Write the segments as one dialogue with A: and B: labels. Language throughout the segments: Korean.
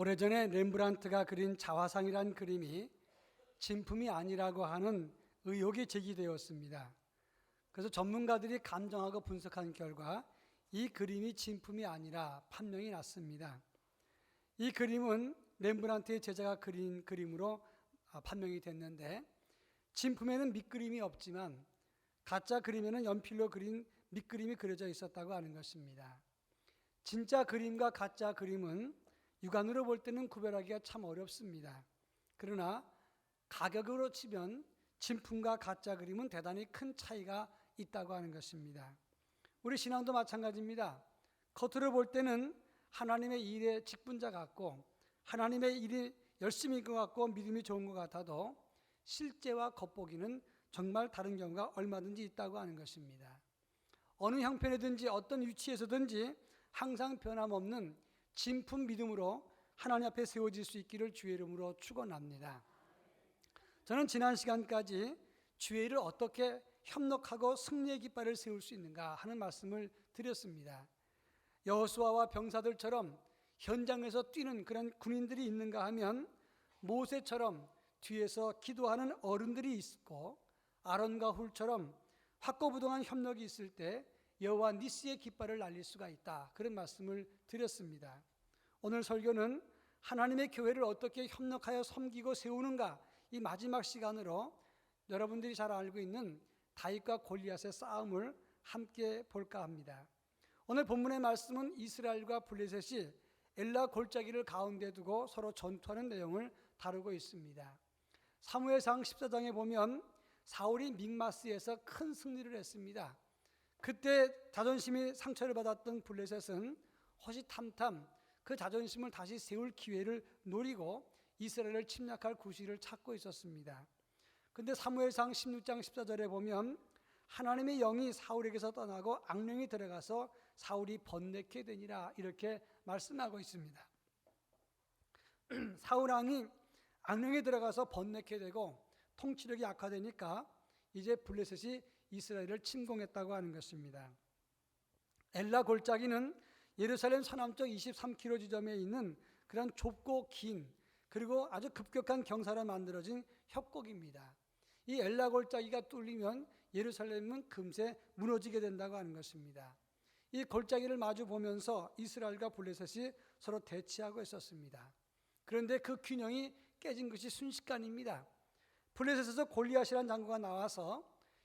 A: 오래전에 렘브란트가 그린 자화상이란 그림이 진품이 아니라고 하는 의혹이 제기되었습니다. 그래서 전문가들이 감정하고 분석한 결과 이 그림이 진품이 아니라 판명이 났습니다. 이 그림은 렘브란트의 제자가 그린 그림으로 판명이 됐는데, 진품에는 밑그림이 없지만 가짜 그림에는 연필로 그린 밑그림이 그려져 있었다고 하는 것입니다. 진짜 그림과 가짜 그림은 육안으로 볼 때는 구별하기가 참 어렵습니다. 그러나 가격으로 치면 진품과 가짜 그림은 대단히 큰 차이가 있다고 하는 것입니다. 우리 신앙도 마찬가지입니다. 겉으로 볼 때는 하나님의 일에 직분자 같고 하나님의 일이 열심인 것 같고 믿음이 좋은 것 같아도 실제와 겉보기는 정말 다른 경우가 얼마든지 있다고 하는 것입니다. 어느 형편이든지 어떤 위치에서든지 항상 변함없는 진품 믿음으로 하나님 앞에 세워질 수 있기를 주의 이름으로 축원합니다. 저는 지난 시간까지 주의 일을 어떻게 협력하고 승리의 깃발을 세울 수 있는가 하는 말씀을 드렸습니다. 여호수아와 병사들처럼 현장에서 뛰는 그런 군인들이 있는가 하면 모세처럼 뒤에서 기도하는 어른들이 있고 아론과 훌처럼 확고부동한 협력이 있을 때 여호와 니스의 깃발을 날릴 수가 있다, 그런 말씀을 드렸습니다. 오늘 설교는 하나님의 교회를 어떻게 협력하여 섬기고 세우는가, 이 마지막 시간으로 여러분들이 잘 알고 있는 다윗과 골리앗의 싸움을 함께 볼까 합니다. 오늘 본문의 말씀은 이스라엘과 블레셋이 엘라 골짜기를 가운데 두고 서로 전투하는 내용을 다루고 있습니다. 사무엘상 14장에 보면 사울이 믹마스에서 큰 승리를 했습니다. 그때 자존심이 상처를 받았던 블레셋은 호시탐탐 그 자존심을 다시 세울 기회를 노리고 이스라엘을 침략할 구실을 찾고 있었습니다. 그런데 사무엘상 16장 14절에 보면 하나님의 영이 사울에게서 떠나고 악령이 들어가서 사울이 번뇌케 되니라, 이렇게 말씀하고 있습니다. 사울 왕이 악령이 들어가서 번뇌케 되고 통치력이 악화되니까 이제 블레셋이 이스라엘을 침공했다고 하는 것입니다. 엘라 골짜기는 예루살렘 서남쪽 23km 지점에 있는 그런 좁고 긴 그리고 아주 급격한 경사로 만들어진 협곡입니다. 이 엘라 골짜기가 뚫리면 예루살렘은 금세 무너지게 된다고 하는 것입니다. 이 골짜기를 마주 보면서 이스라엘과 블레셋이 서로 대치하고 있었습니다. 그런데 그 균형이 깨진 것이 순식간입니다. 블레셋에서 골리앗이라는 장군가 나와서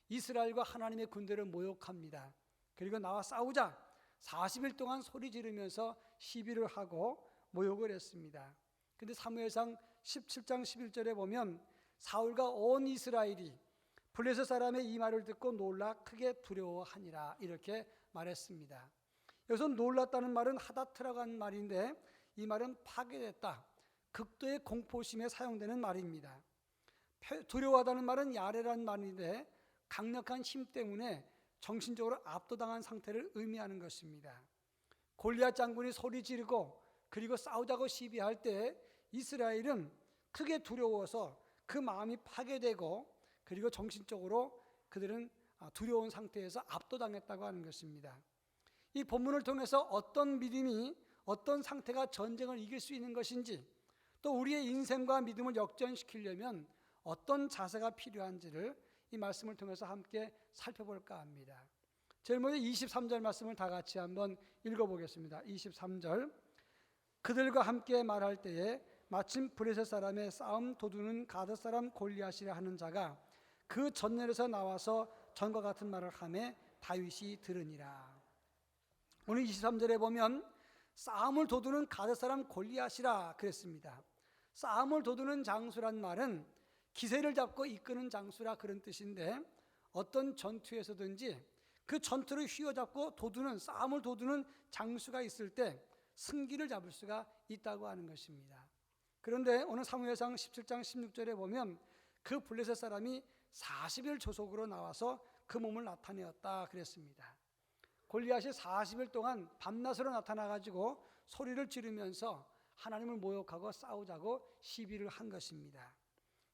A: 이스라엘과 하나님의 군대를 모욕합니다. 그리고 나와 싸우자 40일 동안 소리 지르면서 시비를 하고 모욕을 했습니다. 그런데 사무엘상 17장 11절에 보면 사울과 온 이스라엘이 블레셋 사람의 이 말을 듣고 놀라 크게 두려워하니라, 이렇게 말했습니다. 여기서 놀랐다는 말은 하다트라고 하는 말인데 이 말은 파괴됐다, 극도의 공포심에 사용되는 말입니다. 두려워하다는 말은 야레라는 말인데 강력한 힘 때문에 정신적으로 압도당한 상태를 의미하는 것입니다. 골리앗 장군이 소리 지르고 그리고 싸우자고 시비할 때 이스라엘은 크게 두려워서 그 마음이 파괴되고 그리고 정신적으로 그들은 두려운 상태에서 압도당했다고 하는 것입니다. 이 본문을 통해서 어떤 믿음이 어떤 상태가 전쟁을 이길 수 있는 것인지, 또 우리의 인생과 믿음을 역전시키려면 어떤 자세가 필요한지를 이 말씀을 통해서 함께 살펴볼까 합니다. 제일 먼저 23절 말씀을 다 같이 한번 읽어보겠습니다. 23절, 그들과 함께 말할 때에 마침 블레셋 사람의 싸움 도두는 가드 사람 골리앗이라 하는 자가 그 전열에서 나와서 전과 같은 말을 하매 다윗이 들으니라. 오늘 23절에 보면 싸움을 도두는 가드 사람 골리앗이라 그랬습니다. 싸움을 도두는 장수란 말은 기세를 잡고 이끄는 장수라, 그런 뜻인데 어떤 전투에서든지 그 전투를 휘어잡고 도두는, 싸움을 도두는 장수가 있을 때 승기를 잡을 수가 있다고 하는 것입니다. 그런데 오늘 사무엘상 17장 16절에 보면 그 블레셋 사람이 40일 조속으로 나와서 그 몸을 나타내었다 그랬습니다. 골리앗이 40일 동안 밤낮으로 나타나가지고 소리를 지르면서 하나님을 모욕하고 싸우자고 시비를 한 것입니다.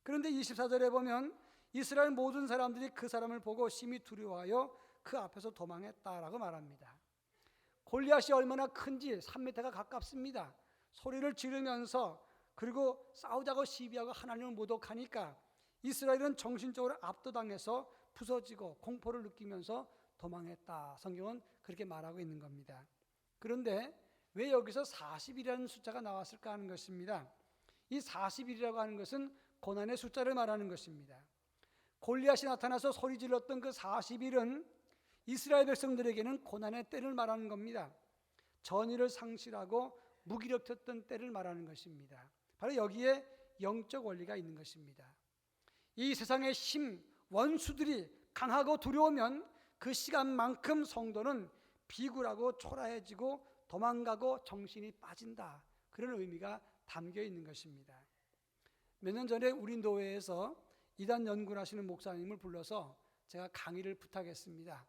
A: 그런데 24절에 보면 이스라엘 모든 사람들이 그 사람을 보고 심히 두려워하여 그 앞에서 도망했다라고 말합니다. 골리앗이 얼마나 큰지 3m가 가깝습니다. 소리를 지르면서 그리고 싸우자고 시비하고 하나님을 모독하니까 이스라엘은 정신적으로 압도당해서 부서지고 공포를 느끼면서 도망했다. 성경은 그렇게 말하고 있는 겁니다. 그런데 왜 여기서 40이라는 숫자가 나왔을까 하는 것입니다. 이 40이라고 하는 것은 고난의 숫자를 말하는 것입니다. 골리앗이 나타나서 소리 질렀던 그 40일은 이스라엘 백성들에게는 고난의 때를 말하는 겁니다. 전의를 상실하고 무기력했던 때를 말하는 것입니다. 바로 여기에 영적 원리가 있는 것입니다. 이 세상의 원수들이 강하고 두려우면 그 시간만큼 성도는 비굴하고 초라해지고 도망가고 정신이 빠진다. 그런 의미가 담겨 있는 것입니다. 몇 년 전에 우리 노회에서 이단 연구를 하시는 목사님을 불러서 제가 강의를 부탁했습니다.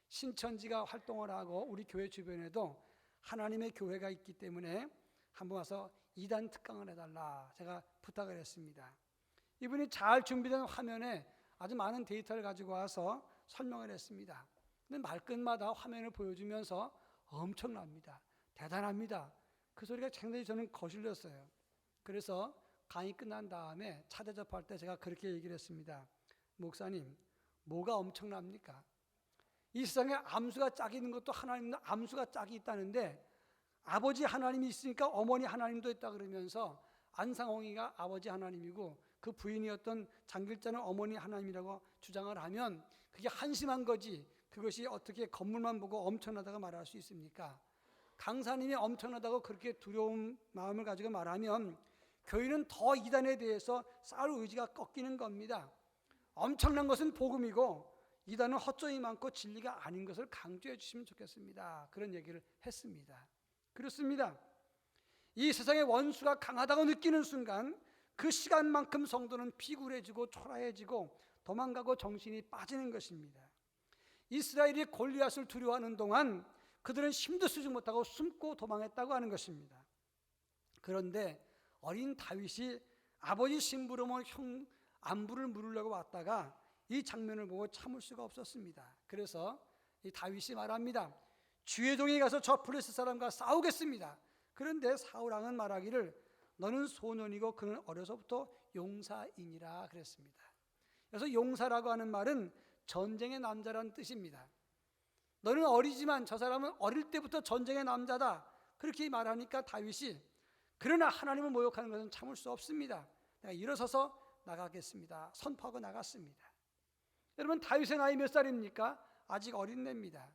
A: 신천지가 활동을 하고 우리 교회 주변에도 하나님의 교회가 있기 때문에 한번 와서 이단 특강을 해달라 제가 부탁을 했습니다. 이분이 잘 준비된 화면에 아주 많은 데이터를 가지고 와서 설명을 했습니다. 근데 말끝마다 화면을 보여주면서 엄청납니다. 대단합니다. 그 소리가 굉장히 저는 거슬렸어요. 그래서 강의 끝난 다음에 차 대접할 때 제가 그렇게 얘기를 했습니다. 목사님, 뭐가 엄청납니까? 이 세상에 암수가 짝이 있는 것도 하나님도 암수가 짝이 있다는데 아버지 하나님이 있으니까 어머니 하나님도 있다 그러면서 안상홍이가 아버지 하나님이고 그 부인이었던 장길자는 어머니 하나님이라고 주장을 하면 그게 한심한 거지 그것이 어떻게 건물만 보고 엄청나다고 말할 수 있습니까? 강사님이 엄청나다고 그렇게 두려운 마음을 가지고 말하면 교회는 더 이단에 대해서 싸울 의지가 꺾이는 겁니다. 엄청난 것은 복음이고 이단은 허점이 많고 진리가 아닌 것을 강조해 주시면 좋겠습니다. 그런 얘기를 했습니다. 그렇습니다. 이 세상의 원수가 강하다고 느끼는 순간 그 시간만큼 성도는 비굴해지고 초라해지고 도망가고 정신이 빠지는 것입니다. 이스라엘이 골리앗을 두려워하는 동안 그들은 힘도 쓰지 못하고 숨고 도망했다고 하는 것입니다. 그런데 어린 다윗이 아버지 심부름을 형 안부를 물으려고 왔다가 이 장면을 보고 참을 수가 없었습니다. 그래서 이 다윗이 말합니다. 주의 종이 가서 저 블레셋 사람과 싸우겠습니다. 그런데 사울왕은 말하기를 너는 소년이고 그는 어려서부터 용사이니라 그랬습니다. 그래서 용사라고 하는 말은 전쟁의 남자라는 뜻입니다. 너는 어리지만 저 사람은 어릴 때부터 전쟁의 남자다. 그렇게 말하니까 다윗이 그러나 하나님을 모욕하는 것은 참을 수 없습니다. 내가 일어서서 나가겠습니다. 선포하고 나갔습니다. 여러분 다윗의 나이 몇 살입니까? 아직 어린애입니다.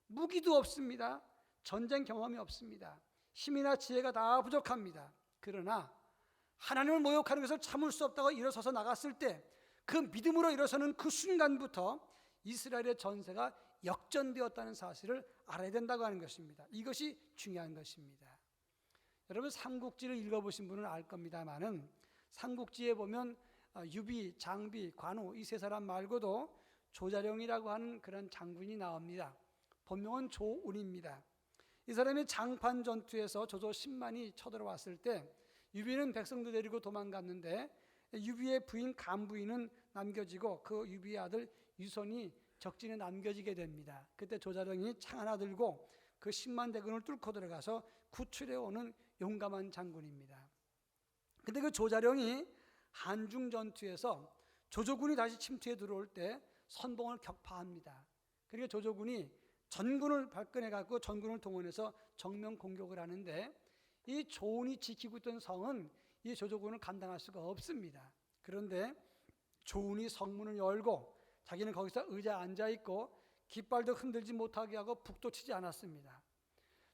A: 무기도 없습니다. 전쟁 경험이 없습니다. 힘이나 지혜가 다 부족합니다. 그러나 하나님을 모욕하는 것을 참을 수 없다고 일어서서 나갔을 때 그 믿음으로 일어서는 그 순간부터 이스라엘의 전세가 역전되었다는 사실을 알아야 된다고 하는 것입니다. 이것이 중요한 것입니다. 여러분 삼국지를 읽어보신 분은 알 겁니다만은 삼국지에 보면 유비, 장비, 관우 이 세 사람 말고도 조자룡이라고 하는 그런 장군이 나옵니다. 본명은 조운입니다. 이 사람이 장판 전투에서 조조 10만이 쳐들어왔을 때 유비는 백성들 데리고 도망갔는데 유비의 부인 간부인은 남겨지고 그 유비의 아들 유선이 적진에 남겨지게 됩니다. 그때 조자룡이 창 하나 들고 그 10만 대군을 뚫고 들어가서 구출해 오는 용감한 장군입니다. 근데 그 조자룡이 한중 전투에서 조조군이 다시 침투해 들어올 때 선봉을 격파합니다. 그러니까 조조군이 전군을 발끈해 갖고 전군을 동원해서 정면 공격을 하는데 이 조운이 지키고 있던 성은 이 조조군을 감당할 수가 없습니다. 그런데 조운이 성문을 열고 자기는 거기서 의자에 앉아 있고 깃발도 흔들지 못하게 하고 북도 치지 않았습니다.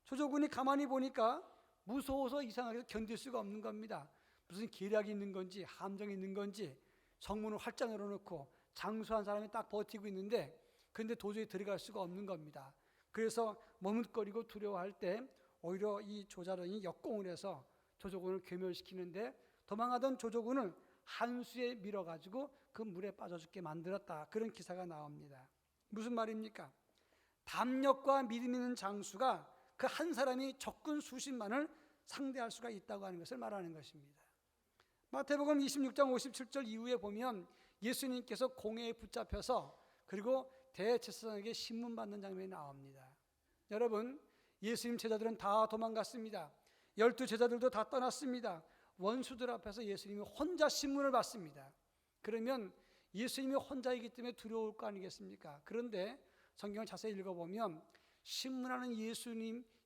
A: 조조군이 가만히 보니까 무서워서 이상하게 견딜 수가 없는 겁니다. 무슨 계략이 있는 건지 함정이 있는 건지 성문을 활짝 열어놓고 장수한 사람이 딱 버티고 있는데 그런데 도저히 들어갈 수가 없는 겁니다. 그래서 머뭇거리고 두려워할 때 오히려 이 조자룡이 역공을 해서 조조군을 괴멸시키는데 도망하던 조조군을 한수에 밀어가지고 그 물에 빠져 죽게 만들었다. 그런 기사가 나옵니다. 무슨 말입니까? 담력과 믿음 있는 장수가 그 한 사람이 적군 수십만을 상대할 수가 있다고 하는 것을 말하는 것입니다. 마태복음 26장 57절 이후에 보면 예수님께서 공회에 붙잡혀서 그리고 대제사장에게 신문 받는 장면이 나옵니다. 여러분 예수님 제자들은 다 도망갔습니다. 12 제자들도 다 떠났습니다. 원수들 앞에서 예수님이 혼자 신문을 받습니다. 그러면 예수님이 혼자이기 때문에 두려울 거 아니겠습니까? 그런데 성경을 자세히 읽어보면 신문하는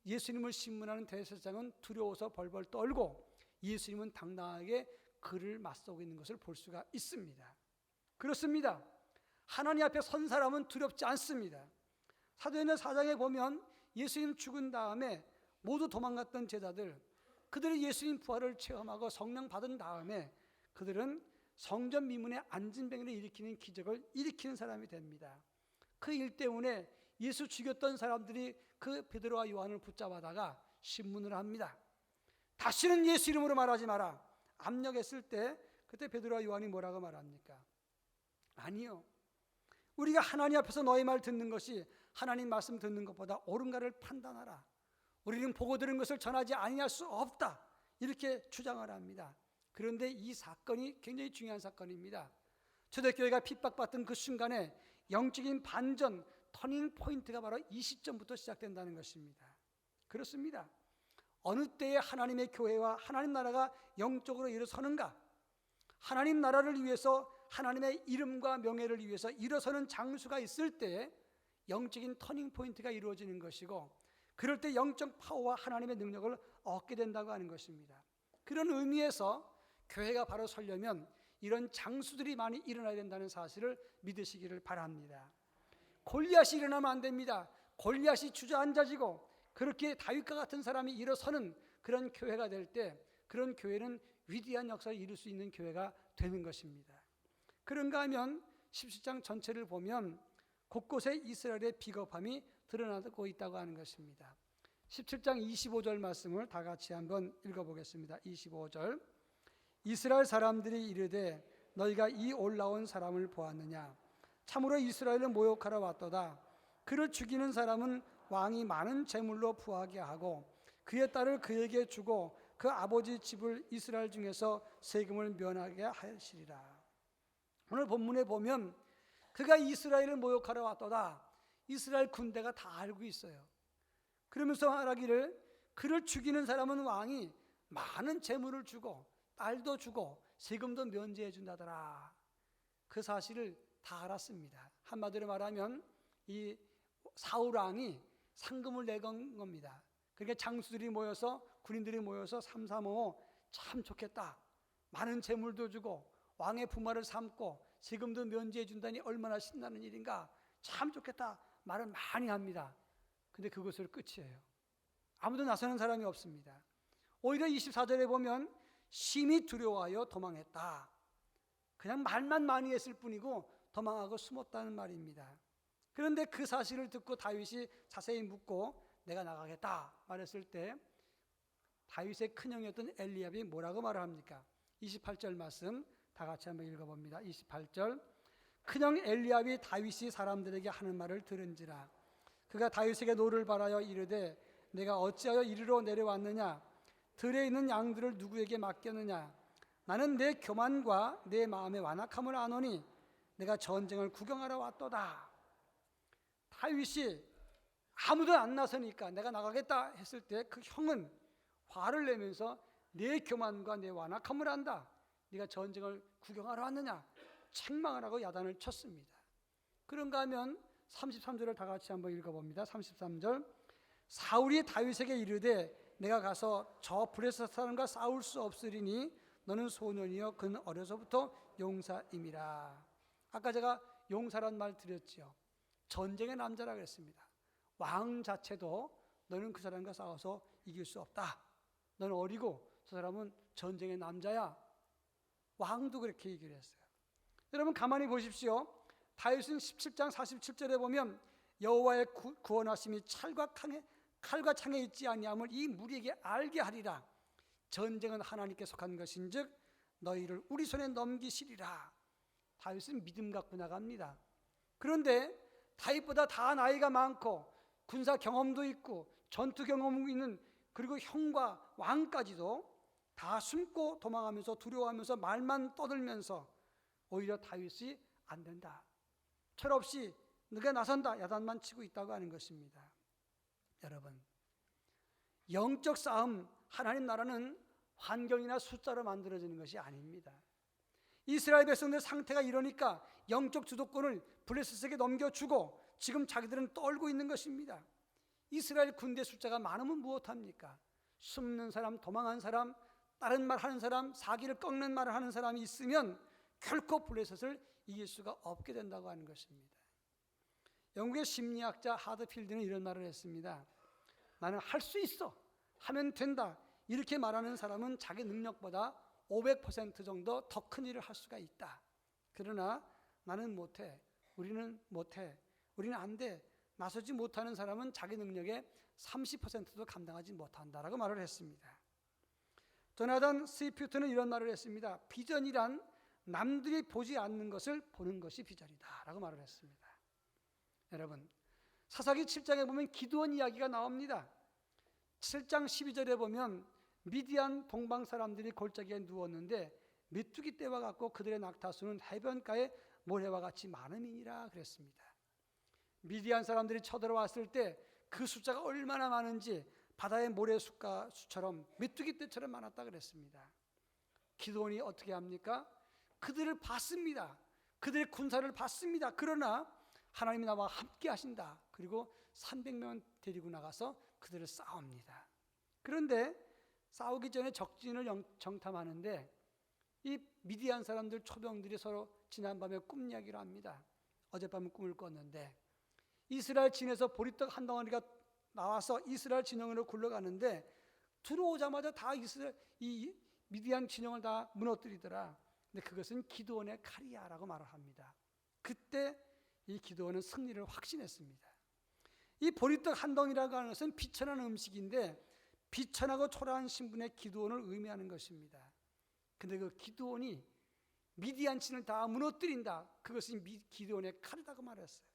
A: 예수님을 신문하는 대제사장은 두려워서 벌벌 떨고 예수님은 당당하게 그를 맞서고 있는 것을 볼 수가 있습니다. 그렇습니다. 하나님 앞에 선 사람은 두렵지 않습니다. 사도행전 4장에 보면 예수님 죽은 다음에 모두 도망갔던 제자들, 그들이 예수님 부활을 체험하고 성령 받은 다음에 그들은 성전 미문에 안진뱅이를 일으키는 기적을 일으키는 사람이 됩니다. 그 일 때문에 예수 죽였던 사람들이 그 베드로와 요한을 붙잡아다가 신문을 합니다. 다시는 예수 이름으로 말하지 마라. 압력했을 때 그때 베드로와 요한이 뭐라고 말합니까? 아니요, 우리가 하나님 앞에서 너희 말 듣는 것이 하나님 말씀 듣는 것보다 옳은가를 판단하라. 우리는 보고 들은 것을 전하지 아니할 수 없다, 이렇게 주장을 합니다. 그런데 이 사건이 굉장히 중요한 사건입니다. 초대교회가 핍박받던 그 순간에 영적인 반전, 터닝 포인트가 바로 이 시점부터 시작된다는 것입니다. 그렇습니다. 어느 때에 하나님의 교회와 하나님 나라가 영적으로 일어서는가, 하나님 나라를 위해서 하나님의 이름과 명예를 위해서 일어서는 장수가 있을 때 영적인 터닝 포인트가 이루어지는 것이고, 그럴 때 영적 파워와 하나님의 능력을 얻게 된다고 하는 것입니다. 그런 의미에서 교회가 바로 서려면 이런 장수들이 많이 일어나야 된다는 사실을 믿으시기를 바랍니다. 골리앗이 일어나면 안 됩니다. 골리앗이 주저앉아지고 그렇게 다윗과 같은 사람이 일어서는 그런 교회가 될 때, 그런 교회는 위대한 역사를 이룰 수 있는 교회가 되는 것입니다. 그런가 하면 17장 전체를 보면 곳곳에 이스라엘의 비겁함이 드러나고 있다고 하는 것입니다. 17장 25절 말씀을 다 같이 한번 읽어보겠습니다. 25절. 이스라엘 사람들이 이르되 너희가 이 올라온 사람을 보았느냐? 참으로 이스라엘을 모욕하러 왔도다. 그를 죽이는 사람은 왕이 많은 재물로 부하게 하고 그의 딸을 그에게 주고 그 아버지 집을 이스라엘 중에서 세금을 면하게 하시리라. 오늘 본문에 보면 그가 이스라엘을 모욕하러 왔도다. 이스라엘 군대가 다 알고 있어요. 그러면서 말하기를 그를 죽이는 사람은 왕이 많은 재물을 주고 딸도 주고 세금도 면제해 준다더라. 그 사실을 다 알았습니다. 한마디로 말하면 이 사울 왕이 상금을 내건 겁니다. 그러니까 장수들이 모여서, 군인들이 모여서 335 참 좋겠다, 많은 재물도 주고 왕의 부마를 삼고 세금도 면제해 준다니 얼마나 신나는 일인가, 참 좋겠다 말을 많이 합니다. 근데 그것으로 끝이에요. 아무도 나서는 사람이 없습니다. 오히려 24절에 보면 심히 두려워하여 도망했다. 그냥 말만 많이 했을 뿐이고 도망하고 숨었다는 말입니다. 그런데 그 사실을 듣고 다윗이 자세히 묻고 내가 나가겠다 말했을 때 다윗의 큰형이었던 엘리압이 뭐라고 말을 합니까? 28절 말씀 다 같이 한번 읽어봅니다. 28절. 큰형 엘리압이 다윗이 사람들에게 하는 말을 들은지라. 그가 다윗에게 노를 바라여 이르되 내가 어찌하여 이리로 내려왔느냐? 들에 있는 양들을 누구에게 맡겼느냐? 나는 내 교만과 내 마음의 완악함을 아노니 내가 전쟁을 구경하러 왔도다. 다윗이 아무도 안 나서니까 내가 나가겠다 했을 때 그 형은 화를 내면서 내 교만과 내 완악함을 안다. 네가 전쟁을 구경하러 왔느냐? 책망을 하고 야단을 쳤습니다. 그런가 하면 33절을 다 같이 한번 읽어봅니다. 33절. 사울이 다윗에게 이르되 내가 가서 저 블레셋 사람과 싸울 수 없으리니 너는 소년이여 그는 어려서부터 용사임이라. 아까 제가 용사란 말 드렸죠. 전쟁의 남자라 그랬습니다. 왕 자체도 너는 그 사람과 싸워서 이길 수 없다. 너는 어리고 저 사람은 전쟁의 남자야. 왕도 그렇게 얘기를 했어요. 여러분 가만히 보십시오. 다윗은 17장 47절에 보면 여호와의 구원하심이 칼과 창에 있지 아니함을 이 무리에게 알게 하리라. 전쟁은 하나님께 속한 것인즉 너희를 우리 손에 넘기시리라. 다윗은 믿음 갖고 나갑니다. 그런데 다윗보다 다 나이가 많고 군사 경험도 있고 전투 경험이 있는, 그리고 형과 왕까지도 다 숨고 도망하면서 두려워하면서 말만 떠들면서 오히려 다윗이 안 된다, 철없이 네가 나선다 야단만 치고 있다고 하는 것입니다. 여러분, 영적 싸움 하나님 나라는 환경이나 숫자로 만들어지는 것이 아닙니다. 이스라엘 백성들 상태가 이러니까 영적 주도권을 블레셋에게 넘겨주고 지금 자기들은 떨고 있는 것입니다. 이스라엘 군대 숫자가 많으면 무엇합니까? 숨는 사람, 도망한 사람, 다른 말 하는 사람, 사기를 꺾는 말을 하는 사람이 있으면 결코 블레셋을 이길 수가 없게 된다고 하는 것입니다. 영국의 심리학자 하드필드는 이런 말을 했습니다. 나는 할 수 있어, 하면 된다, 이렇게 말하는 사람은 자기 능력보다 500% 정도 더 큰 일을 할 수가 있다. 그러나 나는 못해, 우리는 못해, 우리는 안 돼, 나서지 못하는 사람은 자기 능력의 30%도 감당하지 못한다라고 말을 했습니다. 조나단 스위프트는 이런 말을 했습니다. 비전이란 남들이 보지 않는 것을 보는 것이 비전이다 라고 말을 했습니다. 여러분, 사사기 7장에 보면 기드온 이야기가 나옵니다. 7장 12절에 보면 미디안 동방 사람들이 골짜기에 누웠는데 메뚜기 떼와 같고 그들의 낙타수는 해변가의 모래와 같이 많음이니라 그랬습니다. 미디안 사람들이 쳐들어왔을 때 그 숫자가 얼마나 많은지 바다의 모래수처럼 메뚜기 떼처럼 많았다 그랬습니다. 기드온이 어떻게 합니까? 그들을 봤습니다. 그들의 군사를 봤습니다. 그러나 하나님이 나와 함께 하신다. 그리고 300명 데리고 나가서 그들을 싸웁니다. 그런데 싸우기 전에 적진을 정탐하는데 이 미디안 사람들 초병들이 서로 지난밤에 꿈 이야기를 합니다. 어젯밤에 꿈을 꿨는데 이스라엘 진에서 보리떡 한 덩어리가 나와서 이스라엘 진영으로 굴러가는데 들어오자마자 다 이 미디안 진영을 다 무너뜨리더라. 근데 그것은 기드온의 칼이야라고 말을 합니다. 그때 이 기드온은 승리를 확신했습니다. 이 보리떡 한 덩이라고 하는 것은 비천한 음식인데 비천하고 초라한 신분의 기드온을 의미하는 것입니다. 근데 그 기드온이 미디안 진을 다 무너뜨린다. 그것이 기드온의 칼이라고 말했어요.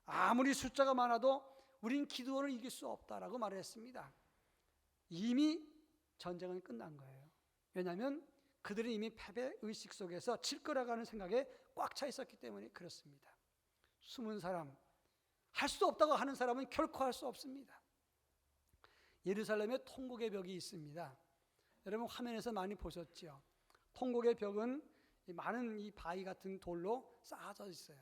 A: 아무리 숫자가 많아도 우린 기드온을 이길 수 없다라고 말했습니다. 이미 전쟁은 끝난 거예요. 왜냐하면 그들은 이미 패배 의식 속에서 질 거라고 하는 생각에 꽉 차 있었기 때문에 그렇습니다. 숨은 사람, 할 수 없다고 하는 사람은 결코 할 수 없습니다. 예루살렘에 통곡의 벽이 있습니다. 여러분 화면에서 많이 보셨죠? 통곡의 벽은 많은 이 바위 같은 돌로 쌓아져 있어요.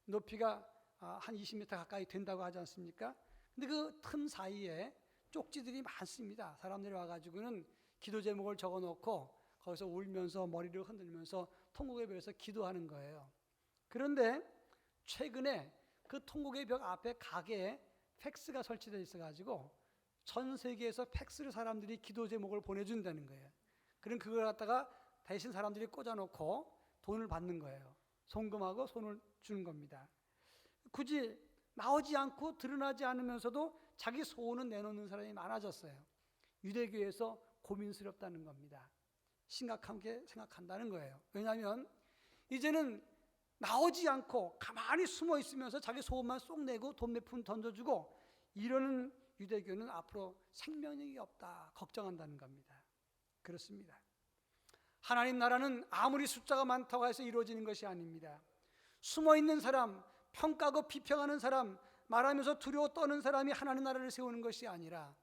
A: 높이가 한 20m 가까이 된다고 하지 않습니까? 근데 그 틈 사이에 쪽지들이 많습니다. 사람들이 와가지고는 기도 제목을 적어놓고 거기서 울면서 머리를 흔들면서 통곡의 벽에서 기도하는 거예요. 그런데 최근에 그 통곡의 벽 앞에 가게에 팩스가 설치되어 있어가지고 전 세계에서 팩스를 사람들이 기도 제목을 보내준다는 거예요. 그럼 그걸 갖다가 대신 사람들이 꽂아놓고 돈을 받는 거예요. 송금하고 손을 주는 겁니다. 굳이 나오지 않고 드러나지 않으면서도 자기 소원은 내놓는 사람이 많아졌어요. 유대교에서 고민스럽다는 겁니다. 심각하게 생각한다는 거예요. 왜냐하면 이제는 나오지 않고 가만히 숨어 있으면서 자기 소원만 쏙 내고 돈 몇 푼 던져주고 이러는 유대교는 앞으로 생명력이 없다 걱정한다는 겁니다. 그렇습니다. 하나님 나라는 아무리 숫자가 많다고 해서 이루어지는 것이 아닙니다. 숨어있는 사람, 평가하고 비평하는 사람, 말하면서 두려워 떠는 사람이 하나님 나라를 세우는 것이 아니라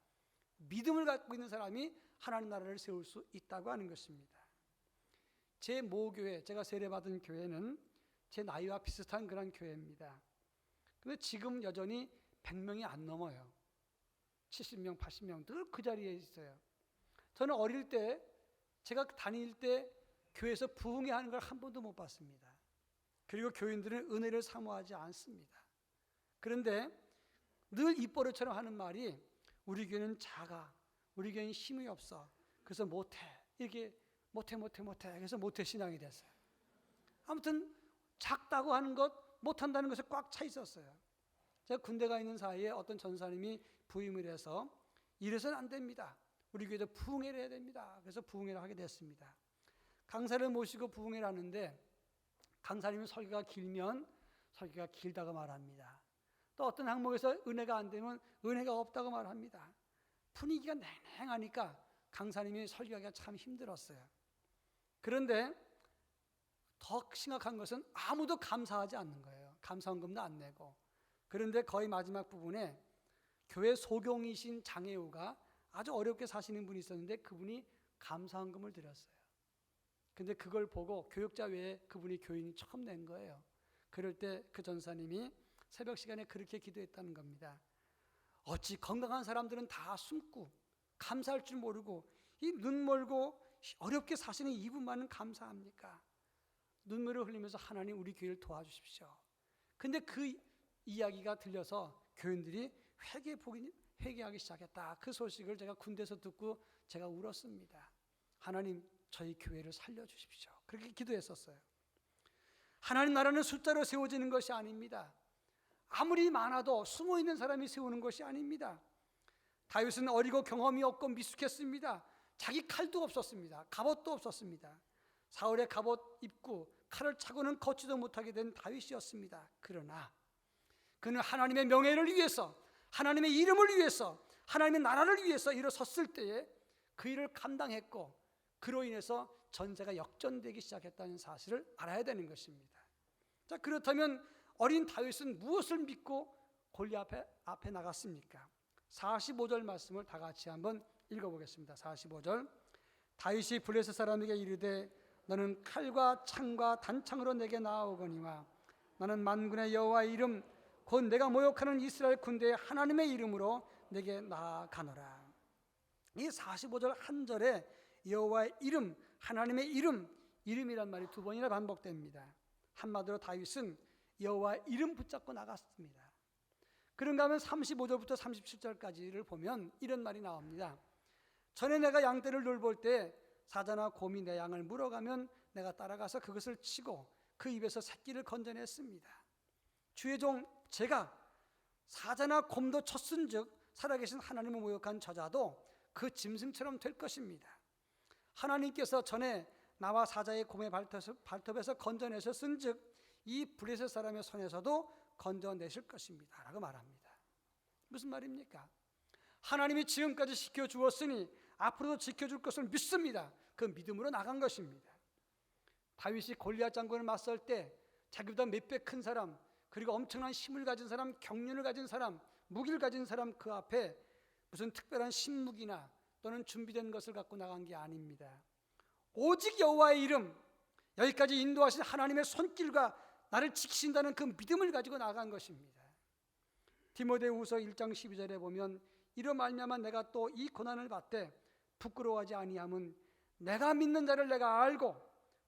A: 믿음을 갖고 있는 사람이 하나님 나라를 세울 수 있다고 하는 것입니다. 제 모교회, 제가 세례받은 교회는 제 나이와 비슷한 그런 교회입니다. 그런데 지금 여전히 100명이 안 넘어요. 70명, 80명 늘 그 자리에 있어요. 저는 어릴 때 제가 다닐 때 교회에서 부흥회 하는 걸 한 번도 못 봤습니다. 그리고 교인들은 은혜를 사모하지 않습니다. 그런데 늘 입버릇처럼 하는 말이 우리 교회는 작아, 우리 교회는 힘이 없어, 그래서 못해, 이렇게 못해 그래서 못해 신앙이 됐어요. 아무튼 작다고 하는 것, 못한다는 것에 꽉 차 있었어요. 제가 군대 가 있는 사이에 어떤 전사님이 부임을 해서 이래서는 안 됩니다, 우리 교회도 부흥회를 해야 됩니다. 그래서 부흥회를 하게 됐습니다. 강사를 모시고 부흥회를 하는데 강사님이 설교가 길면 설교가 길다고 말합니다. 또 어떤 항목에서 은혜가 안 되면 은혜가 없다고 말합니다. 분위기가 냉랭하니까 강사님이 설교하기가 참 힘들었어요. 그런데 더 심각한 것은 아무도 감사하지 않는 거예요. 감사원금도 안 내고. 그런데 거의 마지막 부분에 교회 소경이신 장애우가 아주 어렵게 사시는 분이 있었는데 그분이 감사헌금을 드렸어요. 근데 그걸 보고 교역자 외에 그분이 교인이 처음 낸 거예요. 그럴 때 그 전사님이 새벽 시간에 그렇게 기도했다는 겁니다. 어찌 건강한 사람들은 다 숨고 감사할 줄 모르고 이 눈 멀고 어렵게 사시는 이분만은 감사합니까? 눈물을 흘리면서 하나님 우리 교회를 도와주십시오. 근데 그 이야기가 들려서 교인들이 회개하기 시작했다. 그 소식을 제가 군대에서 듣고 제가 울었습니다. 하나님 저희 교회를 살려주십시오. 그렇게 기도했었어요. 하나님 나라는 숫자로 세워지는 것이 아닙니다. 아무리 많아도 숨어있는 사람이 세우는 것이 아닙니다. 다윗은 어리고 경험이 없고 미숙했습니다. 자기 칼도 없었습니다. 갑옷도 없었습니다. 사울의 갑옷 입고 칼을 차고는 걷지도 못하게 된 다윗이었습니다. 그러나 그는 하나님의 명예를 위해서, 하나님의 이름을 위해서, 하나님의 나라를 위해서 일어섰을 때에 그 일을 감당했고 그로 인해서 전세가 역전되기 시작했다는 사실을 알아야 되는 것입니다. 자, 그렇다면 어린 다윗은 무엇을 믿고 골리앗 앞에 나갔습니까? 45절 말씀을 다 같이 한번 읽어보겠습니다. 45절. 다윗이 블레셋 사람에게 이르되 너는 칼과 창과 단창으로 내게 나아오거니와 나는 만군의 여호와의 이름 곧 내가 모욕하는 이스라엘 군대의 하나님의 이름으로 내게 나아가노라. 이 45절 한 절에 여호와의 이름, 하나님의 이름이란 말이 두 번이나 반복됩니다. 한마디로 다윗은 여호와의 이름 붙잡고 나갔습니다. 그런가 하면 35절부터 37절까지를 보면 이런 말이 나옵니다. 전에 내가 양떼를 돌볼 때 사자나 곰이 내 양을 물어가면 내가 따라가서 그것을 치고 그 입에서 새끼를 건져냈습니다. 주의 종 제가 사자나 곰도 쳤은즉 살아계신 하나님을 모욕한 저자도 그 짐승처럼 될 것입니다. 하나님께서 전에 나와 사자의 곰의 발톱에서 건져내셨은즉 이 블레셋 사람의 손에서도 건져내실 것입니다 라고 말합니다. 무슨 말입니까? 하나님이 지금까지 지켜주었으니 앞으로도 지켜줄 것을 믿습니다. 그 믿음으로 나간 것입니다. 다윗이 골리앗 장군을 맞설 때 자기보다 몇 배 큰 사람, 그리고 엄청난 힘을 가진 사람, 경륜을 가진 사람, 무기를 가진 사람 그 앞에 무슨 특별한 신무기나 또는 준비된 것을 갖고 나간 게 아닙니다. 오직 여호와의 이름, 여기까지 인도하신 하나님의 손길과 나를 지키신다는 그 믿음을 가지고 나간 것입니다. 디모데후서 1장 12절에 보면 이로 말미암아 내가 또 이 고난을 받되 부끄러워하지 아니함은 내가 믿는 자를 내가 알고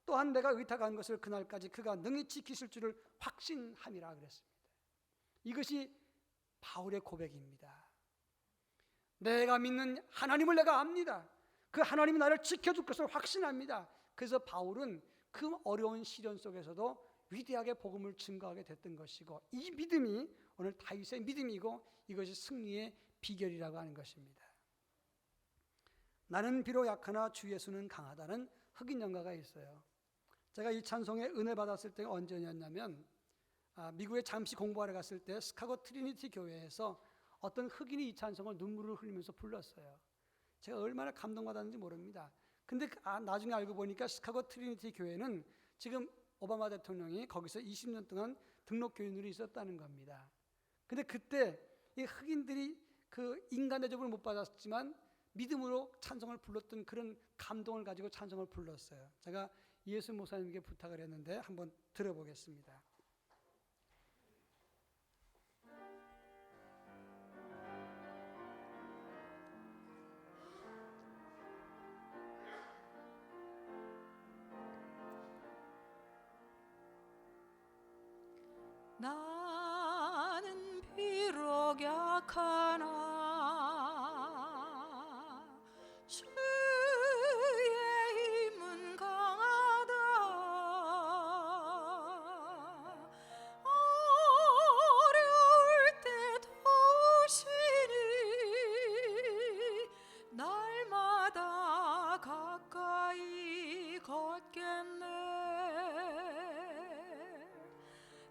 A: 또한 내가 의탁한 것을 그날까지 그가 능히 지키실 줄을 확신함이라 그랬습니다. 이것이 바울의 고백입니다. 내가 믿는 하나님을 내가 압니다. 그 하나님이 나를 지켜줄 것을 확신합니다. 그래서 바울은 그 어려운 시련 속에서도 위대하게 복음을 증거하게 됐던 것이고, 이 믿음이 오늘 다윗의 믿음이고 이것이 승리의 비결이라고 하는 것입니다. 나는 비록 약하나 주 예수는 강하다는 흑인 연가가 있어요. 제가 이 찬송에 은혜 받았을 때가 언제였냐면 미국에 잠시 공부하러 갔을 때 시카고 트리니티 교회에서 어떤 흑인이 이 찬송을 눈물을 흘리면서 불렀어요. 제가 얼마나 감동받았는지 모릅니다. 근데 나중에 알고 보니까 시카고 트리니티 교회는 지금 오바마 대통령이 거기서 20년 동안 등록 교인으로 있었다는 겁니다. 근데 그때 이 흑인들이 그 인간 대접을 못 받았지만 믿음으로 찬송을 불렀던 그런 감동을 가지고 찬송을 불렀어요. 제가 예수 목사님께 부탁을 했는데 한번 들어보겠습니다.
B: 나는 비록 약하나 주의 힘은 강하다. 어려울 때 도우시니 날마다 가까이 걷겠네.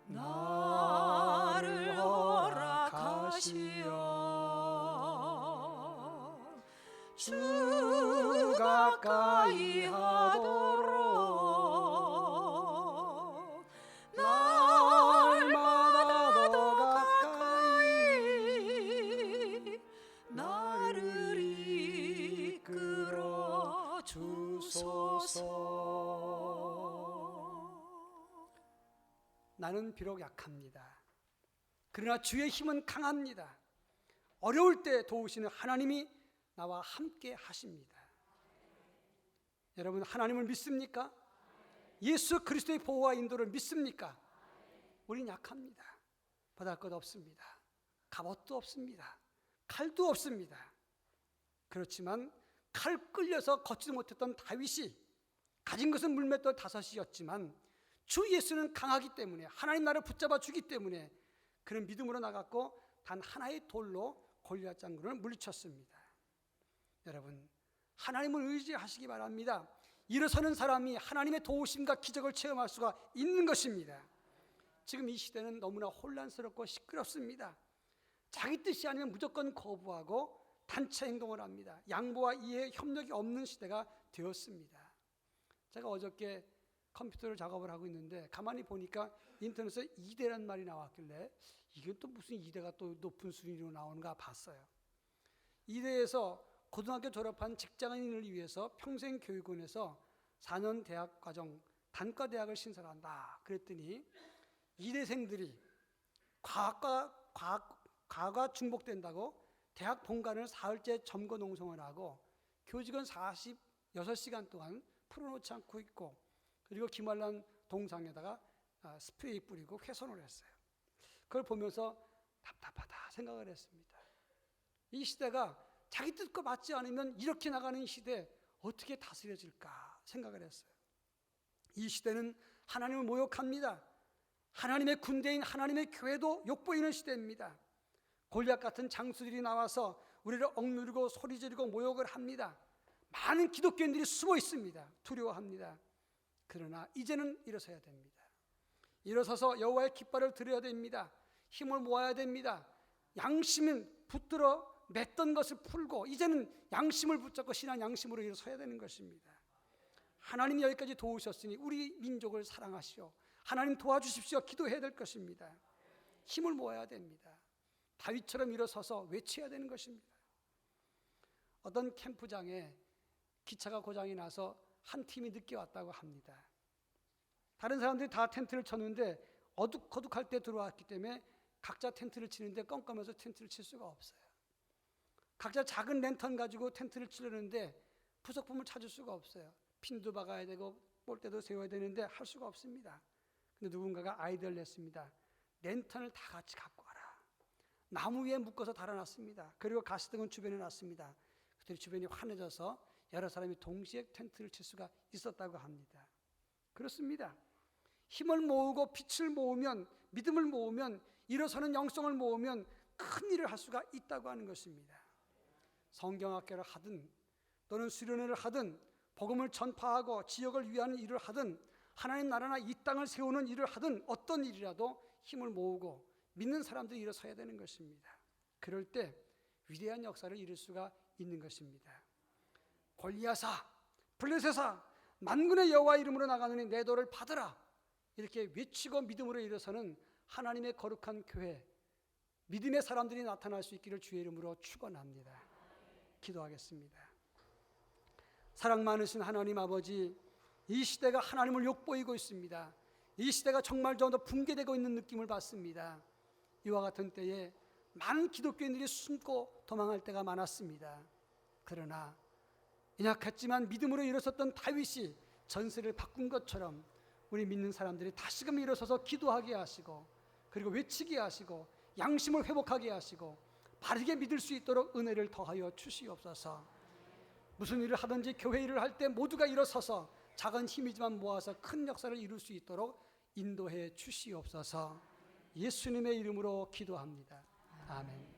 B: 나를 허락하시어 주 가까이 하도록 날마다 더 가까이 나를
A: 나는 비록 약합니다. 그러나 주의 힘은 강합니다. 어려울 때 도우시는 하나님이 나와 함께 하십니다. 여러분, 하나님을 믿습니까? 예수 그리스도의 보호와 인도를 믿습니까? 우린 약합니다. 바랄 것 없습니다. 갑옷도 없습니다. 칼도 없습니다. 그렇지만 칼 끌려서 걷지도 못했던 다윗이 가진 것은 물맷돌 5이었지만 주 예수는 강하기 때문에, 하나님 나를 붙잡아 주기 때문에 그는 믿음으로 나갔고 단 하나의 돌로 골리앗 장군을 물리쳤습니다. 여러분, 하나님을 의지하시기 바랍니다. 일어서는 사람이 하나님의 도우심과 기적을 체험할 수가 있는 것입니다. 지금 이 시대는 너무나 혼란스럽고 시끄럽습니다. 자기 뜻이 아니면 무조건 거부하고 단체 행동을 합니다. 양보와 이해, 협력이 없는 시대가 되었습니다. 제가 어저께 컴퓨터로 작업을 하고 있는데 가만히 보니까 인터넷에 이대란 말이 나왔길래 이게 또 무슨 이대가 또 높은 수준으로 나오는가 봤어요. 이대에서 고등학교 졸업한 직장인을 위해서 평생교육원에서 4년 대학 과정 단과대학을 신설한다. 그랬더니 이대생들이 과학과 중복된다고 대학 본관을 사흘째 점거 농성을 하고 교직원 46시간 동안 풀어놓지 않고 있고, 그리고 기말란 동상에다가 스프레이 뿌리고 훼손을 했어요. 그걸 보면서 답답하다 생각을 했습니다. 이 시대가 자기 뜻과 맞지 않으면 이렇게 나가는 이 시대 어떻게 다스려질까 생각을 했어요. 이 시대는 하나님을 모욕합니다. 하나님의 군대인 하나님의 교회도 욕보이는 시대입니다. 골리앗 같은 장수들이 나와서 우리를 억누르고 소리 지르고 모욕을 합니다. 많은 기독교인들이 숨어 있습니다. 두려워합니다. 그러나 이제는 일어서야 됩니다. 일어서서 여호와의 깃발을 들어야 됩니다. 힘을 모아야 됩니다. 양심은 붙들어 맸던 것을 풀고 이제는 양심을 붙잡고 신한 양심으로 일어서야 되는 것입니다. 하나님이 여기까지 도우셨으니 우리 민족을 사랑하시오. 하나님 도와주십시오. 기도해야 될 것입니다. 힘을 모아야 됩니다. 다윗처럼 일어서서 외쳐야 되는 것입니다. 어떤 캠프장에 기차가 고장이 나서 한 팀이 늦게 왔다고 합니다. 다른 사람들이 다 텐트를 쳤는데 어둑어둑할 때 들어왔기 때문에 각자 텐트를 치는데 껌껌해서 텐트를 칠 수가 없어요. 각자 작은 랜턴 가지고 텐트를 치려는데 부속품을 찾을 수가 없어요. 핀도 박아야 되고 볼대도 세워야 되는데 할 수가 없습니다. 근데 누군가가 아이디어를 냈습니다. 랜턴을 다 같이 갖고 와라. 나무 위에 묶어서 달아놨습니다. 그리고 가스등은 주변에 놨습니다. 그들이 주변이 환해져서 여러 사람이 동시에 텐트를 칠 수가 있었다고 합니다. 그렇습니다. 힘을 모으고 빛을 모으면, 믿음을 모으면, 일어서는 영성을 모으면 큰 일을 할 수가 있다고 하는 것입니다. 성경학교를 하든 또는 수련회를 하든 복음을 전파하고 지역을 위하는 일을 하든 하나님 나라나 이 땅을 세우는 일을 하든 어떤 일이라도 힘을 모으고 믿는 사람들이 일어서야 되는 것입니다. 그럴 때 위대한 역사를 이룰 수가 있는 것입니다. 골리앗아, 블레셋아, 만군의 여호와 이름으로 나가느니 내 돌을 받으라. 이렇게 외치고 믿음으로 일어서는 하나님의 거룩한 교회, 믿음의 사람들이 나타날 수 있기를 주의 이름으로 축원합니다. 기도하겠습니다. 사랑 많으신 하나님 아버지, 이 시대가 하나님을 욕보이고 있습니다. 이 시대가 정말 좀 더 붕괴되고 있는 느낌을 받습니다. 이와 같은 때에 많은 기독교인들이 숨고 도망할 때가 많았습니다. 그러나 연약했지만 믿음으로 일어섰던 다윗이 전세를 바꾼 것처럼 우리 믿는 사람들이 다시금 일어서서 기도하게 하시고, 그리고 외치게 하시고, 양심을 회복하게 하시고, 바르게 믿을 수 있도록 은혜를 더하여 주시옵소서. 무슨 일을 하든지 교회 일을 할 때 모두가 일어서서 작은 힘이지만 모아서 큰 역사를 이룰 수 있도록 인도해 주시옵소서. 예수님의 이름으로 기도합니다. 아멘.